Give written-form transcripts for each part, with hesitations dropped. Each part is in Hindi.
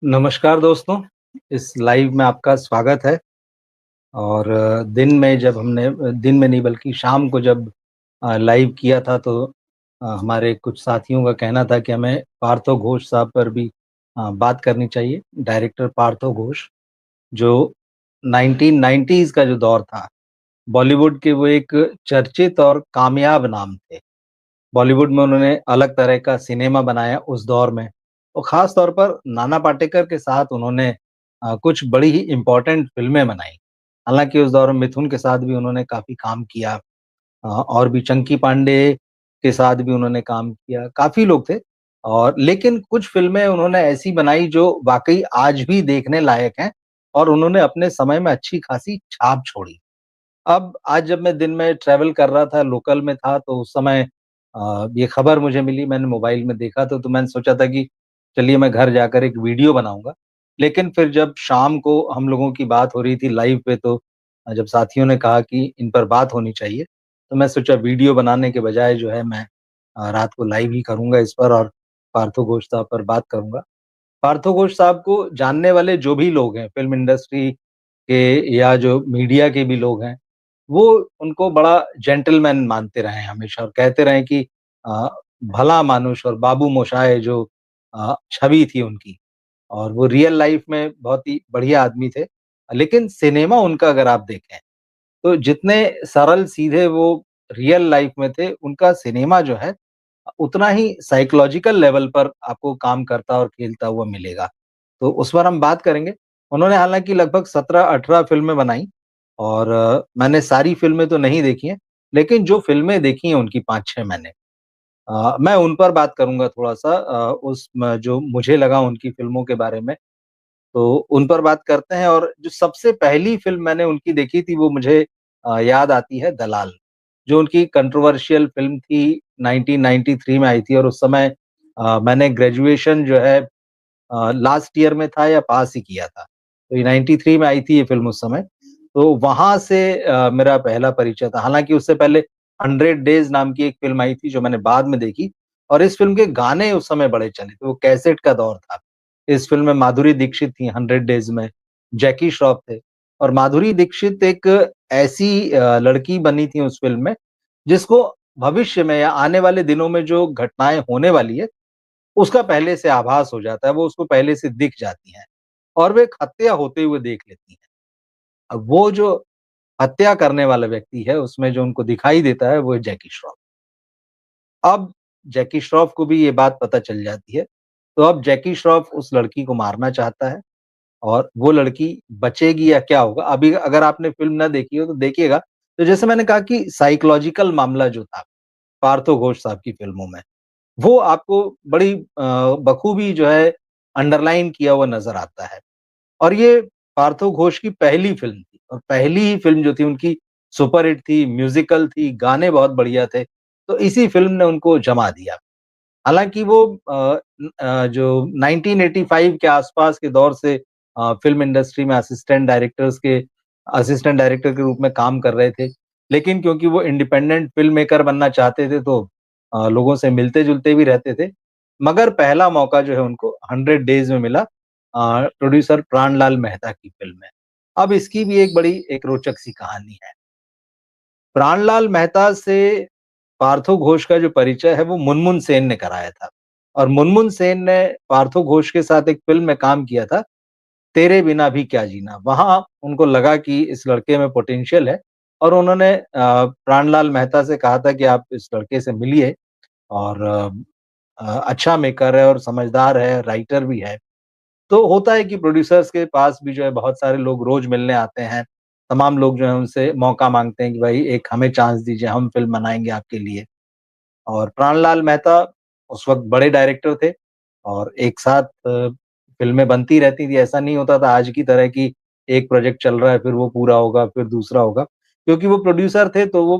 नमस्कार दोस्तों, इस लाइव में आपका स्वागत है और दिन में नहीं बल्कि शाम को जब लाइव किया था तो हमारे कुछ साथियों का कहना था कि हमें पार्थो घोष साहब पर भी बात करनी चाहिए। डायरेक्टर पार्थो घोष जो 1990s का जो दौर था, बॉलीवुड के वो एक चर्चित और कामयाब नाम थे। बॉलीवुड में उन्होंने अलग तरह का सिनेमा बनाया उस दौर में और ख़ास तौर पर नाना पाटेकर के साथ उन्होंने कुछ बड़ी ही इम्पोर्टेंट फ़िल्में बनाई। हालाँकि उस दौर में मिथुन के साथ भी उन्होंने काफ़ी काम किया और भी चंकी पांडे के साथ भी उन्होंने काम किया, काफ़ी लोग थे और लेकिन कुछ फ़िल्में उन्होंने ऐसी बनाई जो वाक़ई आज भी देखने लायक हैं और उन्होंने अपने समय में अच्छी खासी छाप छोड़ी। अब आज जब मैं दिन में ट्रैवल कर रहा था, लोकल में था तो उस समय ये खबर मुझे मिली, मैंने मोबाइल में देखा तो मैंने सोचा था कि चलिए मैं घर जाकर एक वीडियो बनाऊँगा। लेकिन फिर जब शाम को हम लोगों की बात हो रही थी लाइव पे तो जब साथियों ने कहा कि इन पर बात होनी चाहिए, तो मैं सोचा वीडियो बनाने के बजाय जो है मैं रात को लाइव ही करूँगा इस पर और पार्थो घोष साहब पर बात करूँगा। पार्थो घोष साहब को जानने वाले जो भी लोग हैं, फ़िल्म इंडस्ट्री के या जो मीडिया के भी लोग हैं, वो उनको बड़ा जेंटलमैन मानते रहे हैं हमेशा और कहते रहे कि अ, भला मानुष और बाबू मोशाय जो छवि थी उनकी और वो रियल लाइफ में बहुत ही बढ़िया आदमी थे। लेकिन सिनेमा उनका अगर आप देखें, तो जितने सरल सीधे वो रियल लाइफ में थे, उनका सिनेमा जो है उतना ही साइकोलॉजिकल लेवल पर आपको काम करता और खेलता हुआ मिलेगा। तो उस पर हम बात करेंगे। उन्होंने हालाँकि लगभग 17-18 फ़िल्में बनाई और मैंने सारी फ़िल्में तो नहीं देखी हैं, लेकिन जो फ़िल्में देखी हैं उनकी 5-6 मैंने मैं उन पर बात करूँगा थोड़ा-सा उस म जो मुझे लगा उनकी फ़िल्मों के बारे में, तो उन पर बात करते हैं और जो सबसे पहली फ़िल्म मैंने उनकी देखी थी वो मुझे याद आती है दलाल, जो उनकी कंट्रोवर्शियल फ़िल्म थी, 1993 में आई थी और उस समय मैंने ग्रेजुएशन जो है लास्ट ईयर में था या पास ही किया था। तो ये 93 में आई थी ये फ़िल्म उस समय। तो वहाँ से मेरा पहला परिचय था। हालाँकि उससे पहले 100 डेज़ नाम की एक फ़िल्म आई थी जो मैंने बाद में देखी और इस फ़िल्म के गाने उस समय बड़े चले थे, वो कैसेट का दौर था। इस फ़िल्म में माधुरी दीक्षित थी 100 डेज़ में, जैकी श्रॉफ थे और माधुरी दीक्षित एक ऐसी लड़की बनी थी उस फ़िल्म में, जिसको भविष्य में या आने वाले दिनों में जो घटनाएँ होने वाली है, उसका पहले से आभास हो जाता है, वो उसको पहले से दिख जाती हैं और वो एक हत्या होते हुए देख लेती हैं। अब वो जो हत्या करने वाला व्यक्ति है, उसमें जो उनको दिखाई देता है, वो है जैकी श्रॉफ। अब जैकी श्रॉफ को भी ये बात पता चल जाती है, तो अब जैकी श्रॉफ उस लड़की को मारना चाहता है और वो लड़की बचेगी या क्या होगा? अभी अगर आपने फ़िल्म ना देखी हो तो देखिएगा, तो जैसे मैंने कहा कि साइकोलॉजिकल मामला जो था, पार्थो घोष साहब की फ़िल्मों में वो आपको बड़ी बखूबी जो है अंडरलाइन किया हुआ नज़र आता है। और ये पार्थो घोष की पहली फ़िल्म थी और पहली ही फ़िल्म जो थी उनकी सुपरहिट थी, म्यूज़िकल थी, गाने बहुत बढ़िया थे। तो इसी फ़िल्म ने उनको जमा दिया। हालाँकि वो जो 1985 के आस-पास के दौर से फ़िल्म इंडस्ट्री में असिस्टेंट डायरेक्टर के रूप में काम कर रहे थे। लेकिन क्योंकि वो इंडिपेंडेंट फ़िल्म मेकर बनना चाहते थे तो लोगों से मिलते-जुलते भी रहते थे। मगर पहला मौका जो है उनको 100 डेज़ में मिला प्रोड्यूसर प्राणलाल मेहता की फ़िल्म में। अब इसकी भी एक बड़ी एक रोचक सी कहानी है। प्राणलाल मेहता से पार्थो घोष का जो परिचय है वो मुनमुन सेन ने कराया था और मुनमुन सेन ने पार्थो घोष के साथ एक फ़िल्म में काम किया था, तेरे बिना भी क्या जीना। वहाँ उनको लगा कि इस लड़के में पोटेंशियल है और उन्होंने प्राणलाल मेहता से कहा था कि आप इस लड़के से मिलिए और अच्छा मेकर है और समझदार है, राइटर भी है। तो होता है कि प्रोड्यूसर्स के पास भी जो है बहुत सारे लोग रोज़ मिलने आते हैं। तमाम लोग जो हैं उनसे मौका माँगते हैं कि भाई एक हमें चांस दीजिए, हम फ़िल्म बनाएँगे आपके लिए। और प्राणलाल मेहता उस वक़्त बड़े डायरेक्टर थे और एक साथ फ़िल्में बनती रहती थी। ऐसा नहीं होता था आज की तरह कि एक प्रोजेक्ट चल रहा है, फिर वो पूरा होगा, फिर दूसरा होगा। क्योंकि वो प्रोड्यूसर थे तो वो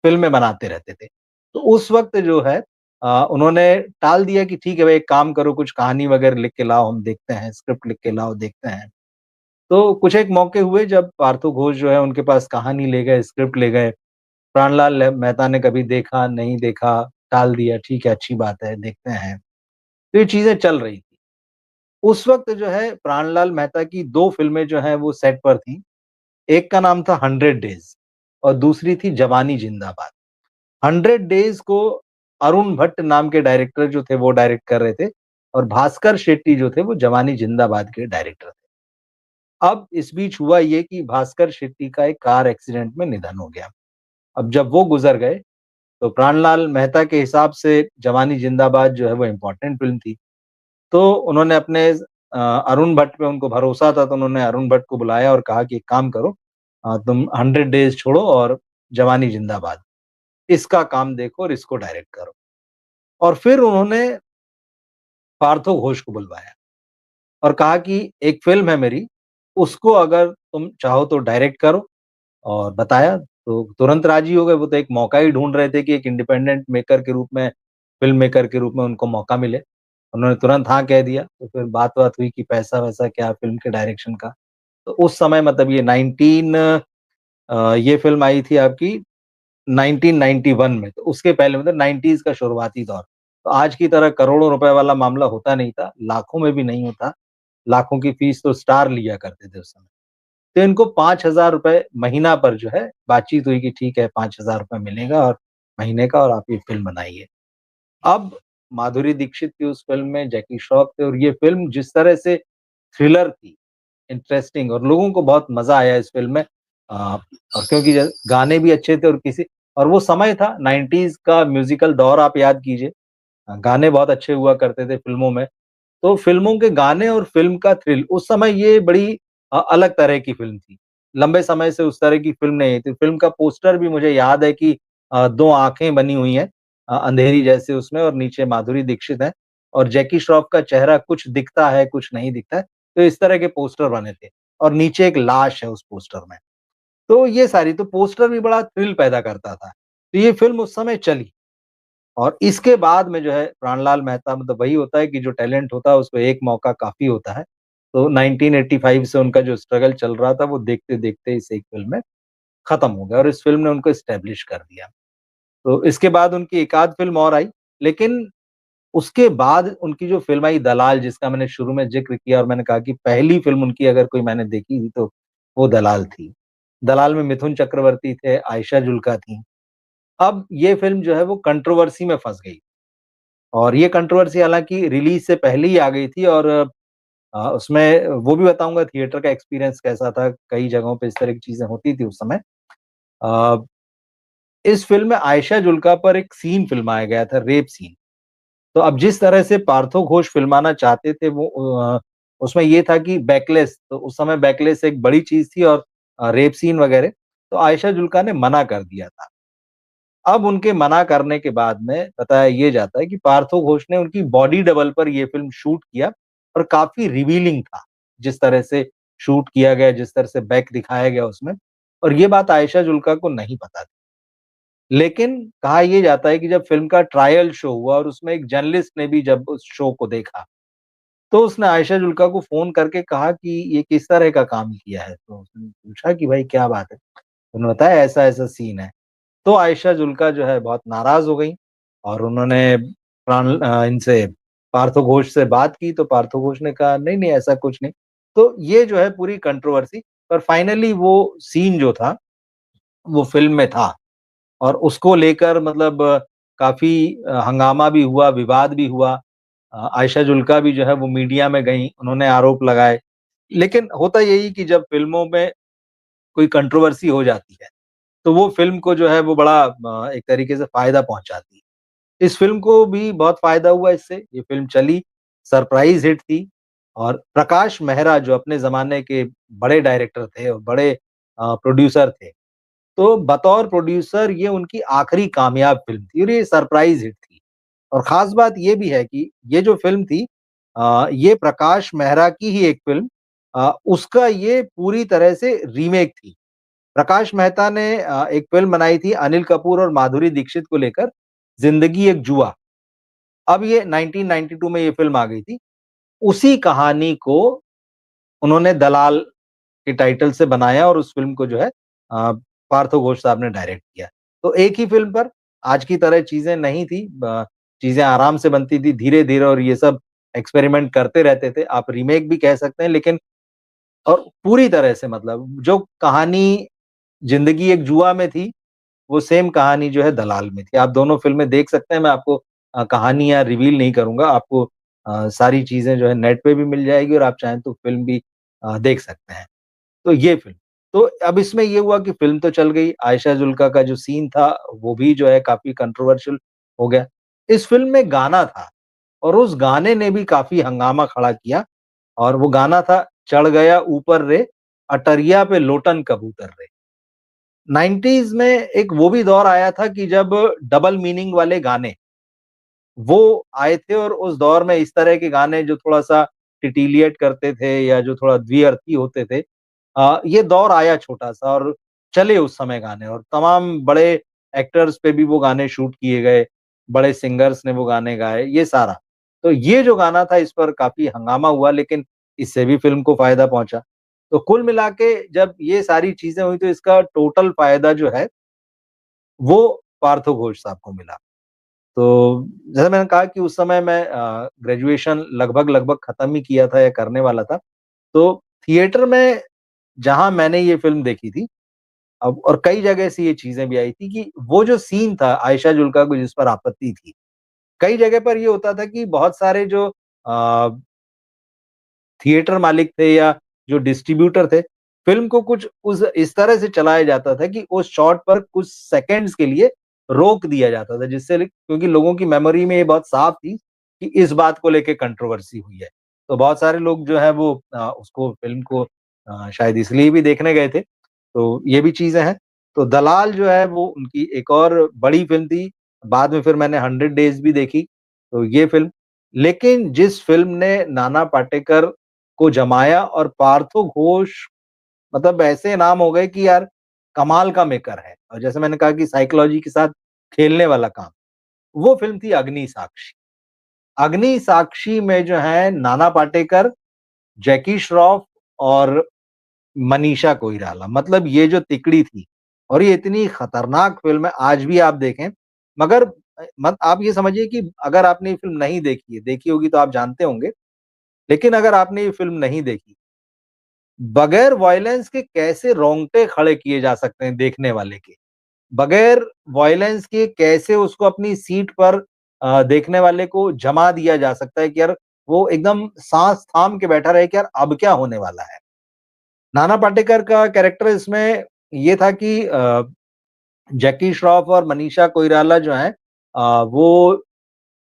फ़िल्में बनाते रहते थे। तो उस वक़्त जो है उन्होंने टाल दिया कि ठीक है भाई एक काम करो कुछ कहानी वगैरह लिख के लाओ हम देखते हैं, स्क्रिप्ट लिख के लाओ देखते हैं। तो कुछ एक मौके हुए जब पार्थो घोष जो है उनके पास कहानी ले गए, स्क्रिप्ट ले गए। प्राणलाल मेहता ने कभी देखा, नहीं देखा, टाल दिया, ठीक है अच्छी बात है, देखते हैं। तो ये चीज़ें चल रही थी। उस वक़्त जो है प्राणलाल मेहता की 2 फ़िल्में जो हैं वो सेट पर थीं। एक का नाम था 100 डेज़ और दूसरी थी जवानी ज़िंदाबाद। 100 डेज़ को अरुण भट्ट नाम के डायरेक्टर जो थे वो डायरेक्ट कर रहे थे और भास्कर शेट्टी जो थे वो जवानी ज़िंदाबाद के डायरेक्टर थे। अब इस बीच हुआ ये कि भास्कर शेट्टी का एक कार एक्सीडेंट में निधन हो गया। अब जब वो गुज़र गए, तो प्राणलाल मेहता के हिसाब से जवानी ज़िंदाबाद जो है वो इम्पोर्टेंट फ़िल्म थी। तो उन्होंने अपने अरुण भट्ट पे उनको भरोसा था तो उन्होंने अरुण भट्ट को बुलाया और कहा कि एक काम करो तुम 100 डेज़ छोड़ो और जवानी ज़िंदाबाद इसका काम देखो और इसको डायरेक्ट करो। और फिर उन्होंने पार्थो घोष को बुलवाया और कहा कि एक फ़िल्म है मेरी, उसको अगर तुम चाहो तो डायरेक्ट करो और बताया तो तुरंत राज़ी हो गए। वो तो एक मौका ही ढूँढ रहे थे कि एक इंडिपेंडेंट मेकर के रूप में, फ़िल्म मेकर के रूप में उनको मौका मिले। उन्होंने तुरंत हाँ कह दिया, तो फिर बात-वात हुई कि पैसा-वैसा क्या फ़िल्म के डायरेक्शन का। तो उस समय मतलब ये 19 ये फ़िल्म आई थी आपकी 1991 में, तो उसके पहले मतलब 90s का शुरुआती दौर। तो आज की तरह करोड़ों रुपए वाला मामला होता नहीं था, लाखों में भी नहीं होता। लाखों की फ़ीस तो स्टार लिया करते थे उस समय। तो इनको ₹5000 महीना पर जो है बातचीत हुई कि ठीक है ₹5000 मिलेगा और महीने का और आप ये फ़िल्म बनाइए। अब माधुरी दीक्षित की उस फ़िल्म में जैकी श्रॉफ थे और ये फ़िल्म जिस तरह से थ्रिलर थी, इंटरेस्टिंग और लोगों को बहुत मज़ा आया इस फ़िल्म में। और क्योंकि गाने भी अच्छे थे और किसी और वो समय था 90s का म्यूज़िकल दौर आप याद कीजिए। गाने बहुत अच्छे हुआ करते थे फ़िल्मों में। तो फ़िल्मों के गाने और फ़िल्म का थ्रिल उस समय ये बड़ी अलग तरह की फ़िल्म थी। लंबे समय से उस तरह की फ़िल्म नहीं आई थी। फ़िल्म का पोस्टर भी मुझे याद है कि 2 आँखें बनी हुई हैं अंधेरी जैसे उसमें और नीचे माधुरी दीक्षित है और जैकी श्रॉफ का चेहरा कुछ दिखता है, कुछ नहीं दिखता है। तो इस तरह के पोस्टर बने थे और नीचे एक लाश है उस पोस्टर में। तो ये सारी तो पोस्टर भी बड़ा थ्रिल पैदा करता था। तो ये फ़िल्म उस समय चली। और इसके बाद में जो है प्राणलाल मेहता मतलब वही होता है कि जो टैलेंट होता है उसको एक मौका काफ़ी होता है। तो 1985 से उनका जो स्ट्रगल चल रहा था वो देखते-देखते इस एक फ़िल्म में खत्म हो गया और इस फ़िल्म ने उनको एस्टेब्लिश कर दिया। तो इसके बाद उनकी एक आध फ़िल्म और आई, लेकिन उसके बाद उनकी जो फ़िल्म आई दलाल जिसका मैंने शुरू में ज़िक्र किया और मैंने कहा कि पहली फ़िल्म उनकी अगर कोई मैंने देखी थी तो वो दलाल थी। दलाल में मिथुन चक्रवर्ती थे, आयशा जुल्का थीं। अब ये फ़िल्म जो है वो कंट्रोवर्सी में फँस गई। और ये कंट्रोवर्सी हालाँकि रिलीज़ से पहले ही आ गई थी और उसमें वो भी बताऊँगा थिएटर का एक्सपीरियंस कैसा था, कई जगहों पे इस तरह की चीज़ें होती थी उस समय। अ, इस फ़िल्म में आयशा जुल्का पर एक सीन फ़िल्माया गया था, रेप सीन। तो अब जिस तरह से पार्थो घोष फ़िल्माना चाहते थे वो उसमें ये था कि बैकलेस तो उस समय बैकलेस एक बड़ी चीज़ थी और रेप सीन वगैरह, तो आयशा जुल्का ने मना कर दिया था। अब उनके मना करने के बाद में बताया ये जाता है कि पार्थो घोष ने उनकी बॉडी डबल पर ये फ़िल्म शूट किया और काफ़ी रिवीलिंग था, जिस तरह से शूट किया गया, जिस तरह से बैक दिखाया गया उसमें और ये बात आयशा जुल्का को नहीं पता थी। लेकिन कहा ये जाता है कि जब फ़िल्म का ट्रायल शो हुआ और उसमें एक जर्नलिस्ट ने भी जब उस शो को देखा, तो उसने आयशा जुल्का को फ़ोन करके कहा कि ये किस तरह का काम किया है? तो उसने पूछा कि भाई क्या बात है? उन्होंने बताया ऐसा-ऐसा सीन है। तो आयशा जुल्का जो है बहुत नाराज़ हो गईं और उन्होंने इनसे पार्थो घोष से बात की तो पार्थो घोष ने कहा नहीं, नहीं ऐसा कुछ नहीं। तो ये जो है पूरी कंट्रोवर्सी पर फाइनली वो सीन जो था, वो फ़िल्म में था और उसको लेकर मतलब काफ़ी हंगामा भी हुआ, विवाद भी हुआ। आयशा जुल्का भी जो है वो मीडिया में गईं, उन्होंने आरोप लगाए। लेकिन होता यही कि जब फ़िल्मों में कोई कंट्रोवर्सी हो जाती है तो वो फ़िल्म को जो है वो बड़ा एक तरीके से फ़ायदा पहुँचाती है। इस फ़िल्म को भी बहुत फ़ायदा हुआ इससे, ये फ़िल्म चली, सरप्राइज़ हिट थी और प्रकाश मेहरा जो अपने ज़माने के बड़े डायरेक्टर थे और बड़े प्रोड्यूसर थे, तो बतौर प्रोड्यूसर ये उनकी आखिरी कामयाब फ़िल्म थी और ये सरप्राइज़ हिट थी। और ख़ास बात ये भी है कि ये जो फ़िल्म थी ये प्रकाश मेहरा की ही एक फ़िल्म उसका ये पूरी तरह से रीमेक थी। प्रकाश मेहता ने एक फ़िल्म बनाई थी अनिल कपूर और माधुरी दीक्षित को लेकर, ज़िंदगी एक जुआ। अब ये 1992 में ये फ़िल्म आ गई थी। उसी कहानी को उन्होंने दलाल के टाइटल से बनाया और उस फ़िल्म को जो है पार्थो घोष साहब ने डायरेक्ट किया। तो एक ही फ़िल्म पर आज की तरह चीज़ें नहीं थी चीज़ें आराम से बनती थी धीरे-धीरे और ये सब एक्सपेरिमेंट करते रहते थे। आप रीमेक भी कह सकते हैं, लेकिन और पूरी तरह से मतलब जो कहानी ज़िंदगी एक जुआ में थी, वो सेम कहानी जो है दलाल में थी। आप दोनों फ़िल्में देख सकते हैं, मैं आपको कहानियाँ रिवील नहीं करूँगा। आपको सारी चीज़ें जो है नेट पे भी मिल जाएगी और आप चाहें तो फ़िल्म भी देख सकते हैं। तो ये फ़िल्म। तो अब इसमें ये हुआ कि फ़िल्म तो चल गई, आयशा जुल्का का जो सीन था, वो भी जो है काफ़ी कंट्रोवर्शियल हो गया। इस फ़िल्म में गाना था और उस गाने ने भी काफ़ी हंगामा खड़ा किया और वो गाना था, चढ़ गया ऊपर रे, अटरिया पे लोटन कबूतर रे। 90s में एक वो भी दौर आया था कि जब डबल मीनिंग वाले गाने वो आए थे और उस दौर में इस तरह के गाने जो थोड़ा-सा टिटिलिएट करते थे या जो थोड़ा द्विअर्थी होते थे, ये दौर आया छोटा-सा और चले उस समय गाने और तमाम बड़े एक्टर्स पे भी वो गाने शूट किए गए, बड़े सिंगर्स ने वो गाने गाए, ये सारा। तो ये जो गाना था इस पर काफ़ी हंगामा हुआ, लेकिन इससे भी फ़िल्म को फ़ायदा पहुँचा। तो कुल मिला के जब ये सारी चीज़ें हुई तो इसका टोटल फ़ायदा जो है, वो पार्थो घोष साहब को मिला। तो जैसे मैंने कहा कि उस समय मैं ग्रेजुएशन लगभग-लगभग खत्म ही किया था या करने वाला था। तो थिएटर में जहाँ मैंने ये फ़िल्म देखी थी, अब और कई जगह से ये चीज़ें भी आई थी कि वो जो सीन था आयशा जुल्का को जिस पर आपत्ति थी, कई जगह पर ये होता था कि बहुत सारे जो अ, थिएटर मालिक थे या जो डिस्ट्रीब्यूटर थे, फ़िल्म को कुछ उस इस तरह से चलाया जाता था कि उस शॉट पर कुछ सेकंड्स के लिए रोक दिया जाता था, जिससे क्योंकि लोगों की मेमोरी में ये बहुत साफ थी कि इस बात को लेके कंट्रोवर्सी हुई है। तो बहुत सारे लोग जो है वो उसको फ़िल्म को शायद इसलिए भी देखने गए थे। तो ये भी चीज़ें हैं। तो दलाल जो है वो उनकी एक और बड़ी फ़िल्म थी। बाद में फिर मैंने 100 डेज़ भी देखी, तो ये फ़िल्म। लेकिन जिस फ़िल्म ने नाना पाटेकर को जमाया और पार्थो घोष मतलब ऐसे नाम हो गए कि यार कमाल का मेकर है और जैसे मैंने कहा कि साइकोलॉजी के साथ खेलने वाला काम, वो फ़िल्म थी अग्नि साक्षी। अग्नि साक्षी में जो है नाना पाटेकर, जैकी श्रॉफ और मनीषा कोइराला मतलब ये जो तिकड़ी थी और ये इतनी खतरनाक फ़िल्म है आज भी आप देखें मगर मत आप ये समझिए कि अगर आपने ये फ़िल्म नहीं देखी है, देखी होगी तो आप जानते होंगे, लेकिन अगर आपने ये फ़िल्म नहीं देखी बगैर वॉयलेंस के कैसे रोंगटे खड़े किए जा सकते हैं देखने वाले के। बगैर वॉयलेंस के कैसे उसको अपनी सीट पर देखने वाले को जमा दिया जा सकता है कि यार वो एकदम साँस थाम के बैठा रहे कि यार अब क्या होने वाला है। नाना पाटेकर का कैरेक्टर इसमें ये था कि जैकी श्रॉफ और मनीषा कोइराला जो हैं वो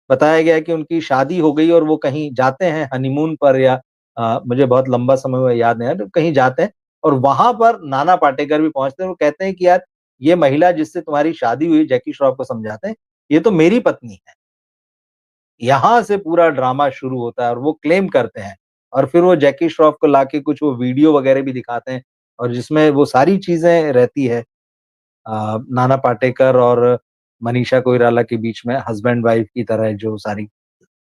बताया गया है कि उनकी शादी हो गई और वो कहीं जाते हैं हनीमून पर या मुझे बहुत लंबा समय हुआ याद नहीं है, तो कहीं जाते हैं और वहाँ पर नाना पाटेकर भी पहुँचते हैं। वो कहते हैं कि यार ये महिला जिससे तुम्हारी शादी हुई जैकी श्रॉफ को समझाते हैं, ये तो मेरी पत्नी है। यहाँ से पूरा ड्रामा शुरू होता है और वो क्लेम करते हैं और फिर वो जैकी श्रॉफ को लाके कुछ वो वीडियो वगैरह भी दिखाते हैं और जिसमें वो सारी चीज़ें रहती है। नाना पाटेकर और मनीषा कोइराला के बीच में हस्बैंड वाइफ की तरह जो सारी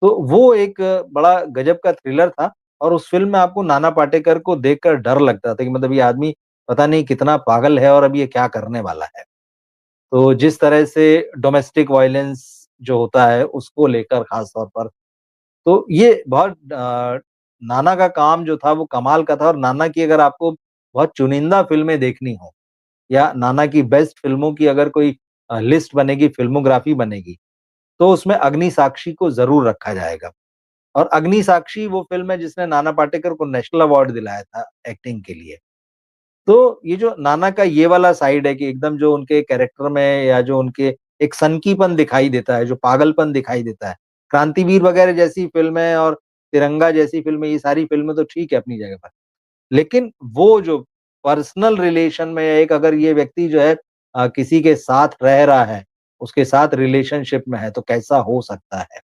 तो वो एक बड़ा गजब का थ्रिलर था और उस फ़िल्म में आपको नाना पाटेकर को देखकर डर लगता था कि मतलब ये आदमी पता नहीं कितना पागल है और अब ये क्या करने वाला है। तो जिस तरह से डोमेस्टिक वायलेंस जो होता है उसको लेकर ख़ास तौर पर, तो ये बहुत नाना का काम जो था वो कमाल का था और नाना की अगर आपको बहुत चुनिंदा फ़िल्में देखनी हो या नाना की बेस्ट फ़िल्मों की अगर कोई लिस्ट बनेगी, फ़िल्मोग्राफ़ी बनेगी, तो उसमें अग्नि साक्षी को ज़रूर रखा जाएगा। और अग्नि साक्षी वो फ़िल्म है जिसने नाना पाटेकर को नेशनल अवार्ड दिलाया था एक्टिंग के लिए। तो ये जो नाना का ये वाला साइड है कि एकदम जो उनके कैरेक्टर में या जो उनके एक सनकीपन दिखाई देता है, जो पागलपन दिखाई देता है। क्रांतिवीर वगैरह जैसी फ़िल्में और तिरंगा जैसी फ़िल्में, ये सारी फ़िल्में तो ठीक है अपनी जगह पर। लेकिन वो जो पर्सनल रिलेशन में एक अगर ये व्यक्ति जो है किसी के साथ रह रहा है, उसके साथ रिलेशनशिप में है, तो कैसा हो सकता है?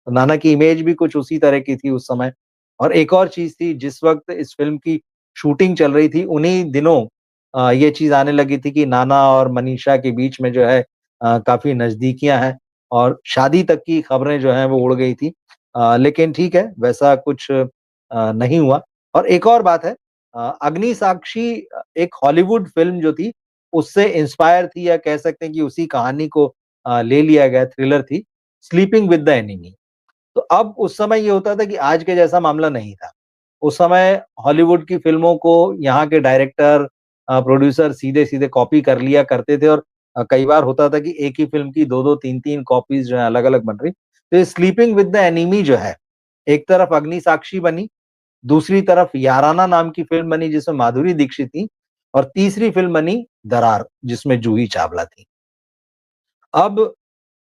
तो नाना की इमेज भी कुछ उसी तरह की थी उस समय। और एक और चीज़ थी जिस वक़्त इस फ़िल्म की शूटिंग चल रही थी, उन्हीं दिनों ये चीज़ आने लगी थी कि नाना और मनीषा के बीच में जो है काफ़ी नज़दीकियाँ हैं और शादी तक की खबरें जो हैं वो उड़ गई थी। लेकिन ठीक है, वैसा कुछ नहीं हुआ। और एक और बात है अग्नि साक्षी एक हॉलीवुड फ़िल्म जो थी, उससे इंस्पायर थी या कह सकते हैं कि उसी कहानी को ले लिया गया थ्रिलर थी, स्लीपिंग विद द एनिमी। तो अब उस समय ये होता था कि आज के जैसा मामला नहीं था। उस समय हॉलीवुड की फ़िल्मों को यहाँ के डायरेक्टर प्रोड्यूसर सीधे-सीधे कॉपी कर लिया करते थे और कई बार होता था कि एक ही फ़िल्म की 2-2 3-3 कॉपीज़ जो है अलग-अलग बन रही। तो ये स्लीपिंग विद द एनिमी जो है, एक तरफ अग्निसाक्षी बनी, दूसरी तरफ याराना नाम की फ़िल्म बनी जिसमें माधुरी दीक्षित थी और तीसरी फ़िल्म बनी दरार जिसमें जूही चावला थी। अब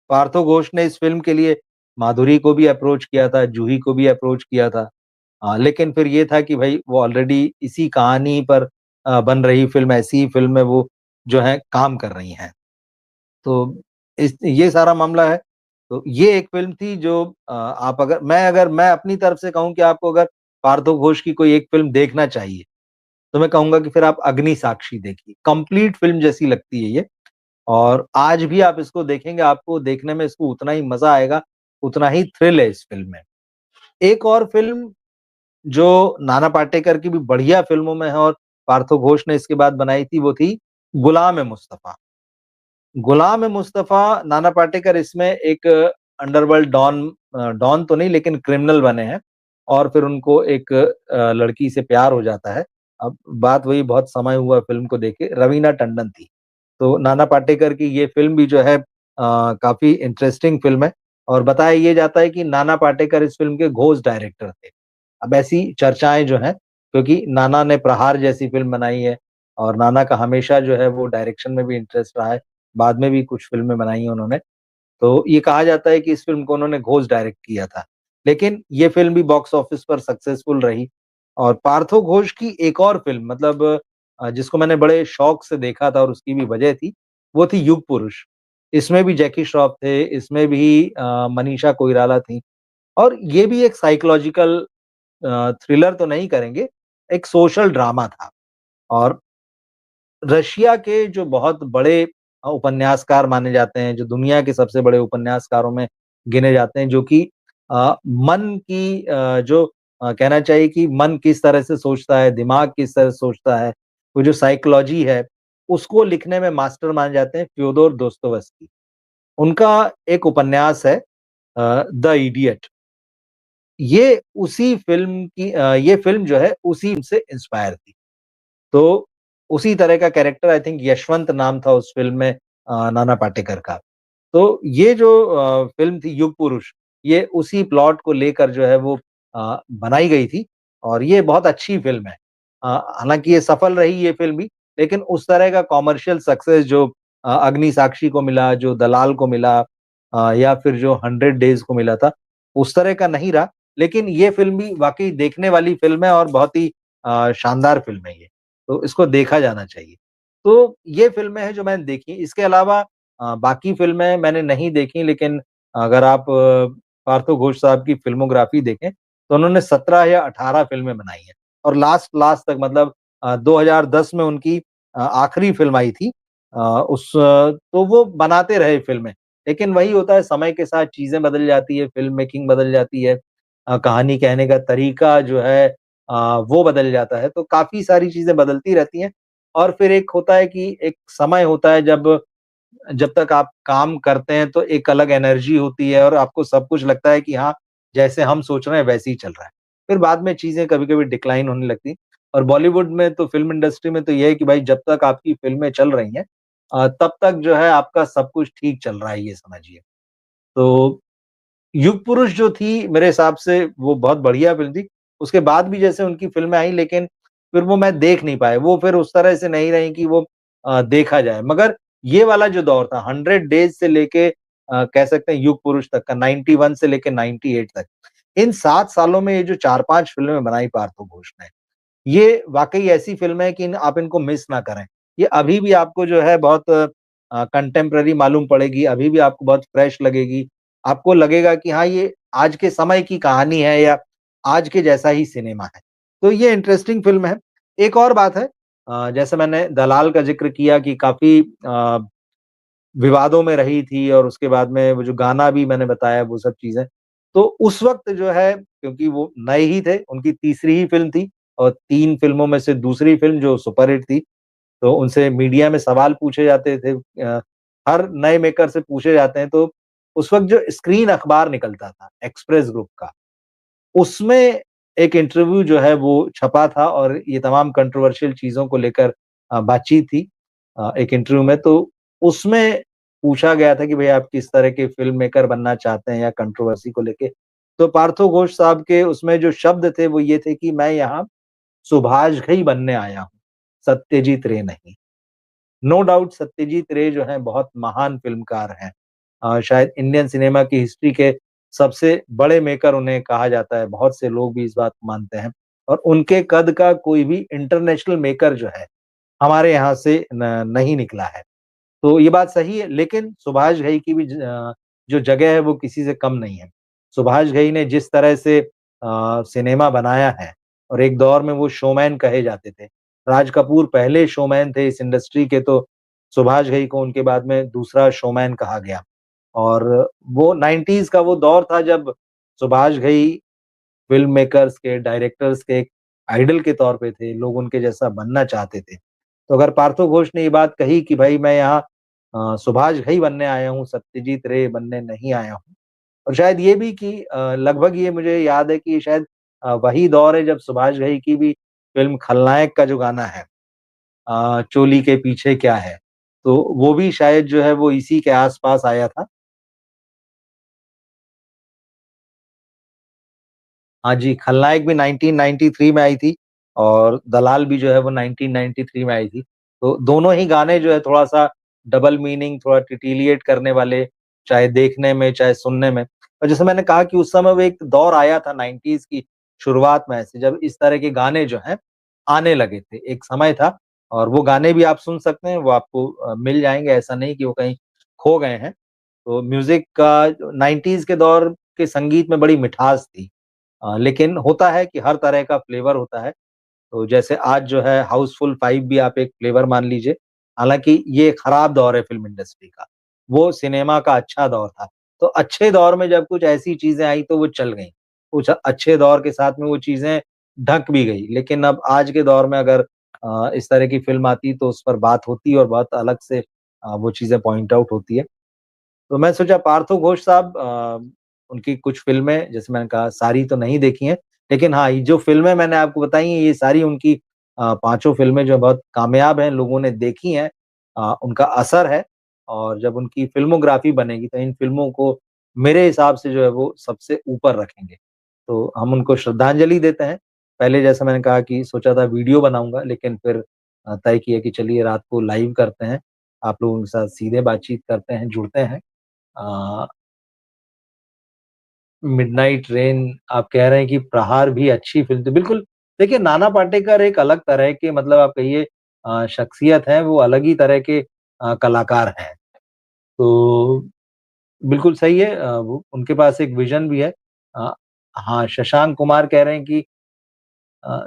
पार्थो घोष ने इस फ़िल्म के लिए माधुरी को भी अप्रोच किया था, जूही को भी अप्रोच किया था। लेकिन फिर ये था कि भई वो ऑलरेडी इसी कहानी पर बन रही फ़िल्म, ऐसी ही फ़िल्म में वो जो है काम कर रही हैं। तो इस ये सारा मामला है। तो ये एक फ़िल्म थी जो आप अगर मैं अपनी तरफ से कहूँ कि आपको अगर पार्थो घोष की कोई एक फ़िल्म देखना चाहिए, तो मैं कहूँगा कि फिर आप अग्निसाक्षी देखिए। कंप्लीट फ़िल्म जैसी लगती है ये और आज भी आप इसको देखेंगे, आपको देखने में इसको उतना ही मज़ा आएगा, उतना ही थ्रिल है इस फ़िल्म में। एक और फ़िल्म जो नाना पाटेकर की भी बढ़िया फ़िल्मों में है और पार्थो घोष ने इसके बाद बनाई थी, वो थी गुलाम-ए-मुस्तफ़ा। गुलाम-ए-मुस्तफ़ा नाना पाटेकर इसमें एक अंडरवर्ल्ड डॉन तो नहीं लेकिन क्रिमिनल बने हैं और फिर उनको एक लड़की से प्यार हो जाता है। अब बात वही बहुत समय हुआ फ़िल्म को देखे, रवीना टंडन थी। तो नाना पाटेकर की ये फ़िल्म भी जो है काफ़ी इंटरेस्टिंग फ़िल्म है और बताया ये जाता है कि नाना पाटेकर इस फ़िल्म के घोस्ट डायरेक्टर थे। अब ऐसी चर्चाएँ जो हैं क्योंकि नाना ने प्रहार जैसी फ़िल्म बनाई है और नाना का हमेशा जो है वो डायरेक्शन में भी इंटरेस्ट रहा है। बाद में भी कुछ फ़िल्में बनाई हैं उन्होंने। तो ये कहा जाता है कि इस फ़िल्म को उन्होंने घोष डायरेक्ट किया था। लेकिन ये फ़िल्म भी बॉक्स ऑफिस पर सक्सेसफुल रही और पार्थो घोष की एक और फ़िल्म मतलब जिसको मैंने बड़े शौक से देखा था और उसकी भी वजह थी, वो थी युग पुरुष। इसमें भी जैकी श्रॉफ थे, इसमें भी मनीषा कोइराला थीं और ये भी एक साइकोलॉजिकल थ्रिलर तो नहीं करेंगे, एक सोशल ड्रामा था और रशिया के जो बहुत बड़े उपन्यासकार माने जाते हैं, जो दुनिया के सबसे बड़े उपन्यासकारों में गिने जाते हैं, जो कि मन की जो कहना चाहिए कि मन किस तरह से सोचता है, दिमाग किस तरह से सोचता है, वो जो साइकोलॉजी है, उसको लिखने में मास्टर माने जाते हैं फ्योदोर दोस्तोयेवस्की। उनका एक उपन्यास है द इडियट। ये फ़िल्म जो है उसी से इंस्पायर थी। तो उसी तरह का कैरेक्टर आई थिंक यशवंत नाम था उस फ़िल्म में नाना पाटेकर का। तो ये जो फ़िल्म थी युग पुरुष, ये उसी प्लॉट को लेकर जो है वो बनाई गई थी और ये बहुत अच्छी फ़िल्म है। हालाँकि ये सफल रही ये फ़िल्म भी, लेकिन उस तरह का कमर्शियल सक्सेस जो अग्निसाक्षी को मिला, जो दलाल को मिला या फिर जो 100 डेज़ को मिला था, उस तरह का नहीं रहा। लेकिन ये फ़िल्म भी वाक़ई देखने वाली फ़िल्म है और बहुत ही शानदार फ़िल्म है ये। तो इसको देखा जाना चाहिए। तो ये फ़िल्में हैं जो मैंने देखी। इसके अलावा बाकी फ़िल्में मैंने नहीं देखी लेकिन अगर आप पार्थो घोष साहब की फ़िल्मोग्राफ़ी देखें, तो उन्होंने 17 या 18 फ़िल्में बनाई हैं और लास्ट लास्ट तक मतलब 2010 में उनकी आखिरी फ़िल्म आई थी। तो वो बनाते रहे फ़िल्में। लेकिन वही होता है समय के साथ चीज़ें बदल जाती है, फ़िल्म मेकिंग बदल जाती है। कहानी कहने का तरीका जो है वो बदल जाता है, तो काफ़ी सारी चीज़ें बदलती रहती हैं और फिर एक होता है कि एक समय होता है जब जब तक आप काम करते हैं तो एक अलग एनर्जी होती है और आपको सब कुछ लगता है कि हाँ, जैसे हम सोच रहे हैं वैसे ही चल रहा है। फिर बाद में चीज़ें कभी-कभी डिक्लाइन होने लगती हैं और बॉलीवुड में तो फ़िल्म इंडस्ट्री में तो ये है कि भाई जब तक आपकी फ़िल्में चल रही हैं तब तक जो है आपका सब कुछ ठीक चल रहा है ये समझिए। तो युग पुरुष जो थी मेरे हिसाब से वो बहुत बढ़िया फ़िल्म थी। उसके बाद भी जैसे उनकी फ़िल्में आई लेकिन फिर वो मैं देख नहीं पाया। वो फिर उस तरह से नहीं रही कि वो देखा जाए। मगर ये वाला जो दौर था 100 डेज़ से लेके कह सकते हैं युग पुरुष तक का 91 से लेके 98 तक। इन 7 सालों में ये जो 4-5 फ़िल्में बनाई पार्थो घोष ने, ये वाक़ई ऐसी फ़िल्म है कि आप इनको मिस ना करें। ये अभी भी आपको जो है बहुत कंटेम्परेरी मालूम पड़ेगी, अभी भी आपको बहुत फ्रेश लगेगी। आपको लगेगा कि हाँ, ये आज के समय की कहानी है या आज के जैसा ही सिनेमा है। तो ये इंटरेस्टिंग फ़िल्म है। एक और बात है जैसे मैंने दलाल का ज़िक्र किया कि काफ़ी विवादों में रही थी और उसके बाद में वो जो गाना भी मैंने बताया वो सब चीज़ें। तो उस वक़्त जो है क्योंकि वो नए ही थे, उनकी तीसरी ही फ़िल्म थी और 3 फ़िल्मों में से दूसरी फ़िल्म जो सुपरहिट थी, तो उनसे मीडिया में सवाल पूछे जाते थे हर नए मेकर से पूछे जाते हैं तो उस वक़्त जो स्क्रीन अखबार निकलता था, एक्सप्रेस ग्रुप का, उसमें एक इंटरव्यू जो है वो छपा था और ये तमाम कंट्रोवर्शियल चीज़ों को लेकर बातचीत थी एक इंटरव्यू में। तो उसमें पूछा गया था कि भई आप किस तरह के फ़िल्म मेकर बनना चाहते हैं या कंट्रोवर्सी को लेके। तो पार्थो घोष साहब के उसमें जो शब्द थे वो ये थे कि मैं यहाँ सुभाष घई बनने आया हूँ, सत्यजीत रे नहीं। नो डाउट सत्यजीत रे जो हैं बहुत महान फ़िल्मकार हैं। शायद इंडियन सिनेमा की हिस्ट्री के सबसे बड़े मेकर उन्हें कहा जाता है, बहुत से लोग भी इस बात को मानते हैं और उनके कद का कोई भी इंटरनेशनल मेकर जो है, हमारे यहाँ से नहीं निकला है। तो ये बात सही है, लेकिन सुभाष घई की भी जो जगह है वो किसी से कम नहीं है। सुभाष घई ने जिस तरह से सिनेमा बनाया है और एक दौर में वो शोमैन कहे जाते थे। राज कपूर पहले शोमैन थे इस इंडस्ट्री के, तो सुभाष घई को उनके बाद में दूसरा शोमैन कहा गया। और वो 90s का वो दौर था जब सुभाष घई फ़िल्म मेकर्स के, डायरेक्टर्स के एक आइडल के तौर पे थे, लोग उनके जैसा बनना चाहते थे। तो अगर पार्थो घोष ने ये बात कही कि भाई मैं यहाँ सुभाष घई बनने आया हूँ, सत्यजीत रे बनने नहीं आया हूँ। और शायद ये भी कि लगभग ये मुझे याद है कि शायद वही दौर है जब सुभाष घई की भी फ़िल्म खलनायक का जो गाना है चोली के पीछे क्या है, तो वो भी शायद जो है वो इसी के आस-पास आया था। हाँ जी, खलनायक भी 1993 में आई थी और दलाल भी जो है वो 1993 में आई थी। तो दोनों ही गाने जो है थोड़ा-सा डबल मीनिंग, थोड़ा टिटिलिएट करने वाले, चाहे देखने में, चाहे सुनने में। और जैसे मैंने कहा कि उस समय वो एक दौर आया था 90s की शुरुआत में ऐसे जब इस तरह के गाने जो हैं, आने लगे थे। एक समय था और वो गाने भी आप सुन सकते हैं, वो आपको मिल जाएँगे, ऐसा नहीं कि वो कहीं खो गए हैं। तो म्यूज़िक का 90s के दौर के संगीत में बड़ी मिठास थी। लेकिन होता है कि हर तरह का फ्लेवर होता है। तो जैसे आज जो है हाउसफुल 5 भी आप एक फ्लेवर मान लीजिए। हालाँकि ये खराब दौर है फ़िल्म इंडस्ट्री का। वो सिनेमा का अच्छा दौर था। तो अच्छे दौर में जब कुछ ऐसी चीज़ें आई तो वो चल गईं। कुछ अच्छे दौर के साथ में वो चीज़ें ढक भी गई। लेकिन अब आज के दौर में अगर इस तरह की फ़िल्म आती तो उस पर बात होती और बहुत अलग से वो चीज़ें पॉइंट आउट होती है। तो मैं सोचा पार्थो घोष साहब उनकी कुछ फ़िल्में जैसे मैंने कहा सारी तो नहीं देखी हैं, लेकिन हाँ, ये जो फ़िल्में मैंने आपको बताई हैं ये सारी उनकी पाँचों फ़िल्में जो बहुत कामयाब हैं, लोगों ने देखी हैं उनका असर है और जब उनकी फ़िल्मोग्राफ़ी बनेगी तो इन फ़िल्मों को मेरे हिसाब से जो है वो सबसे ऊपर रखेंगे। तो हम उनको श्रद्धांजलि देते हैं। पहले जैसा मैंने कहा कि सोचा था वीडियो बनाऊँगा लेकिन फिर तय किया कि चलिए रात को लाइव करते हैं। आप लोगों के साथ सीधे बातचीत करते हैं, जुड़ते हैं। अ, मिडनाइट रेन आप कह रहे हैं कि प्रहार भी अच्छी फ़िल्म थी। बिल्कुल, देखिए नाना पाटेकर एक अलग तरह के मतलब आप कहिए शख्सियत हैं, वो अलग ही तरह के कलाकार हैं। तो बिल्कुल सही है वो उनके पास एक विज़न भी है। अ, हाँ, शशांक कुमार कह रहे हैं कि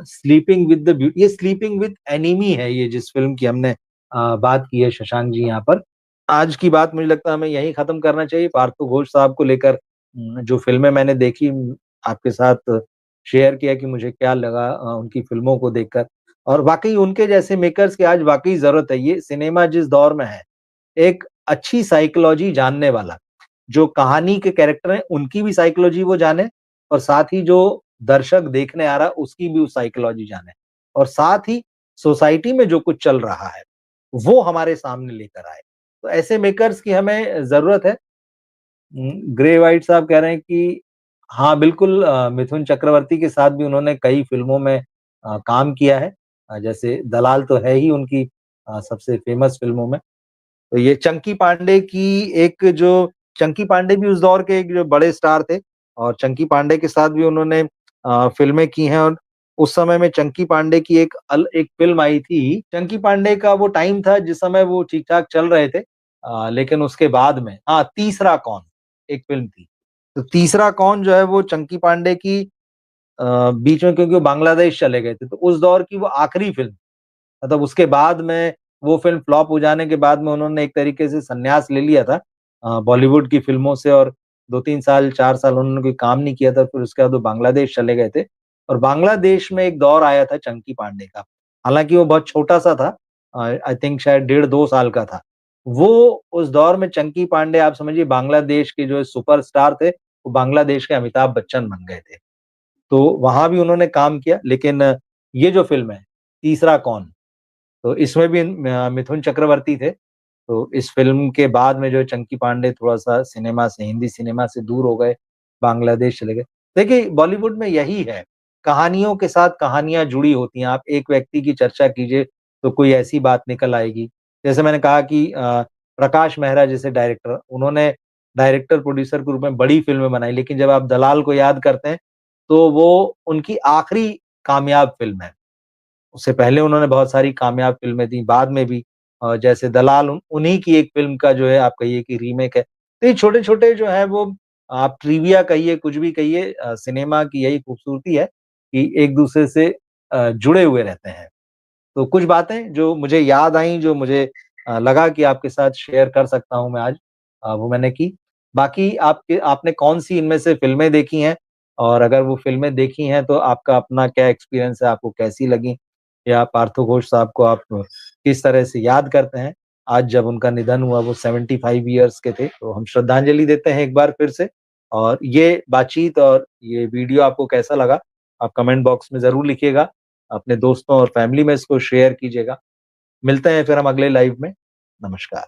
स्लीपिंग विद द ये स्लीपिंग विद एनिमी है ये जिस फ़िल्म की हमने बात की है शशांक जी यहाँ पर। आज की बात मुझे लगता है हमें यहीं ख़त्म करना चाहिए। पार्थो घोष साहब को लेकर जो फ़िल्में मैंने देखी आपके साथ शेयर किया कि मुझे क्या लगा उनकी फ़िल्मों को देखकर और वाक़ई उनके जैसे मेकर्स की आज वाक़ई ज़रूरत है। ये सिनेमा जिस दौर में है, एक अच्छी साइकोलॉजी जानने वाला, जो कहानी के कैरेक्टर हैं, उनकी भी साइकोलॉजी वो जाने और साथ ही जो दर्शक देखने आ रहा है, उसकी भी वो साइकोलॉजी जाने और साथ ही सोसाइटी में जो कुछ चल रहा है, वो हमारे सामने लेकर आए। तो ऐसे मेकर्स की हमें ज़रूरत है। ग्रे व्हाइट साहब कह रहे हैं कि हाँ, बिल्कुल मिथुन चक्रवर्ती के साथ भी उन्होंने कई फ़िल्मों में काम किया है। जैसे दलाल तो है ही उनकी सबसे फ़ेमस फ़िल्मों में। तो ये चंकी पांडे की एक जो चंकी पांडे भी उस दौर के एक जो बड़े स्टार थे और चंकी पांडे के साथ भी उन्होंने फ़िल्में की हैं और उस समय में चंकी पांडे की एक फ़िल्म आई थी। चंकी पांडे का वो टाइम था जिस समय वो ठीक-ठाक चल रहे थे। लेकिन उसके बाद में हाँ, तीसरा कौन एक फ़िल्म थी। तो तीसरा कौन जो है वो चंकी पांडे की बीच में क्योंकि वो बांग्लादेश चले गए थे, तो उस दौर की वो आखिरी फ़िल्म मतलब उसके बाद में वो फ़िल्म फ्लॉप हो जाने के बाद में उन्होंने एक तरीके से संन्यास ले लिया था बॉलीवुड की फ़िल्मों से और 2-3 साल, 4 साल उन्होंने कोई काम नहीं किया था, फिर उसके बाद वो बांग्लादेश चले गए थे और बांग्लादेश में एक दौर आया था चंकी पांडे का। हालाँकि वो बहुत छोटा-सा था आई थिंक शायद डेढ़ 2 साल का था। वो उस दौर में चंकी पांडे आप समझिए बांग्लादेश के जो सुपरस्टार थे, वो बांग्लादेश के अमिताभ बच्चन बन गए थे। तो वहाँ भी उन्होंने काम किया लेकिन ये जो फ़िल्म है, तीसरा कौन? तो इसमें भी मिथुन चक्रवर्ती थे। तो इस फ़िल्म के बाद में जो है चंकी पांडे थोड़ा-सा सिनेमा से हिंदी सिनेमा से दूर हो गए, बांग्लादेश चले गए। देखिए बॉलीवुड में यही है, कहानियों के साथ कहानियाँ जुड़ी होती हैं। आप एक व्यक्ति की चर्चा कीजिए तो कोई ऐसी बात निकल आएगी। जैसे मैंने कहा कि प्रकाश मेहरा जैसे डायरेक्टर, उन्होंने डायरेक्टर, प्रोड्यूसर के रूप में बड़ी फ़िल्में बनाई, लेकिन जब आप दलाल को याद करते हैं, तो वो उनकी आखिरी कामयाब फ़िल्म है। उससे पहले उन्होंने बहुत सारी कामयाब फ़िल्में दी, बाद में भी जैसे दलाल उन्हीं की एक फ़िल्म का जो है आप कहिए कि रीमेक है। तो ये छोटे-छोटे जो हैं वो आप ट्रिविया कहिए, कुछ भी कहिए सिनेमा की यही खूबसूरती है कि एक-दूसरे से जुड़े हुए रहते हैं। तो कुछ बातें जो मुझे याद आईं, जो मुझे लगा कि आपके साथ शेयर कर सकता हूँ मैं आज वो मैंने की। बाकी आपने कौन-सी इनमें से फ़िल्में देखी हैं? और अगर वो फ़िल्में देखी हैं तो आपका अपना क्या एक्सपीरियंस है, आपको कैसी लगी? या पार्थो घोष साहब को आप किस तरह से याद करते हैं? आज जब उनका निधन हुआ वो 75 इयर्स के थे, तो हम श्रद्धांजलि देते हैं एक बार फिर से। और ये बातचीत और ये वीडियो आपको कैसा लगा? आप कमेंट बॉक्स में ज़रूर लिखिएगा। अपने दोस्तों और फैमिली में इसको शेयर कीजिएगा। मिलते हैं फिर हम अगले लाइव में। नमस्कार।